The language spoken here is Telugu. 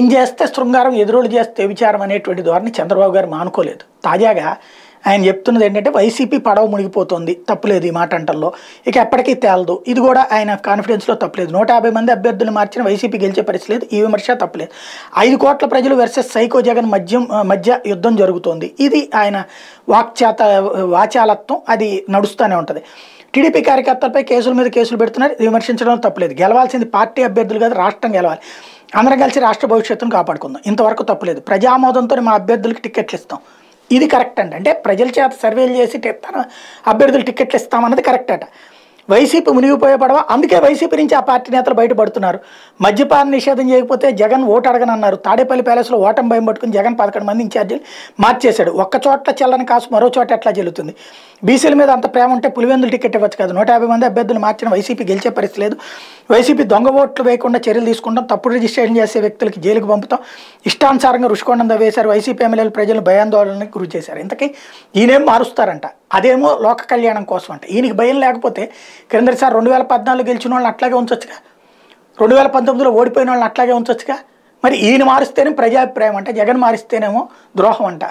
ఏం చేస్తే శృంగారం ఎదురోళ్ళు చేస్తే విచారం అనేటువంటి ధోరణి చంద్రబాబు గారు మానుకోలేదు. తాజాగా ఆయన చెప్తున్నది ఏంటంటే వైసీపీ పడవ మునిగిపోతుంది, తప్పులేదు ఈ మాట అంటల్లో, ఇక ఎప్పటికీ తేలదు. ఇది కూడా ఆయన కాన్ఫిడెన్స్లో తప్పులేదు. 150 మంది అభ్యర్థులు మార్చిన వైసీపీ గెలిచే పరిస్థితి లేదు, ఈ విమర్శ తప్పులేదు. 5 కోట్ల ప్రజలు వర్సెస్ సైకో జగన్ మధ్య యుద్ధం జరుగుతోంది. ఇది ఆయన వాచాలత్వం, అది నడుస్తూనే ఉంటుంది. టీడీపీ కార్యకర్తలపై కేసుల మీద కేసులు పెడుతున్నారు, విమర్శించడం తప్పులేదు. గెలవాల్సింది పార్టీ అభ్యర్థులు కాదు, రాష్ట్రం గెలవాలి. అందరం కలిసి రాష్ట్ర భవిష్యత్తును కాపాడుకుందాం, ఇంతవరకు తప్పులేదు. ప్రజామోదంతో మా అభ్యర్థులకు టికెట్లు ఇస్తాం, ఇది కరెక్ట్ అండి. అంటే ప్రజల చేత సర్వేలు చేసి తన అభ్యర్థులు టికెట్లు ఇస్తామన్నది కరెక్ట్ అట. వైసీపీ మునిగిపోయే పడవ, అందుకే వైసీపీ నుంచి ఆ పార్టీ నేతలు బయటపడుతున్నారు. మద్యపాన నిషేధం చేయకపోతే జగన్ ఓటు అడగనన్నారు. తాడేపల్లి ప్యాలెస్లో ఓటమి భయం పట్టుకుని జగన్ 11 మంది ఇన్ఛార్జీలు మార్చేశాడు. ఒక్క చోట్ల చెల్లని కాసు మరో చోట ఎట్లా చెల్లుతుంది? బీసీల మీద అంత ప్రేమ ఉంటే పులివెందులు టికెట్ ఇవ్వచ్చు కదా. 150 మంది అభ్యర్థులు మార్చిన వైసీపీ గెలిచే పరిస్థితి లేదు. వైసీపీ దొంగ ఓట్లు వేయకుండా చర్యలు తీసుకుంటాం, తప్పుడు రిజిస్ట్రేషన్ చేసే వ్యక్తులకి జైలుకు పంపుతాం, ఇష్టానుసారంగా రుషికొండ వేశారు. వైసీపీ ఎమ్మెల్యేలు ప్రజలు భయాందోళనకు గురి చేశారు. ఇంతకీ ఈయనేం మారుస్తారంట, అదేమో లోక కళ్యాణం కోసం అంట. ఈయనకి భయం లేకపోతే క్రిందసారి 2014 గెలిచిన వాళ్ళని అట్లాగే ఉంచొచ్చుగా, 2019లో ఓడిపోయిన వాళ్ళని అట్లాగే ఉంచొచ్చుగా. మరి ఈయన మారిస్తేనే ప్రజాభిప్రాయం అంట, జగన్ మారిస్తేనేమో ద్రోహం అంట.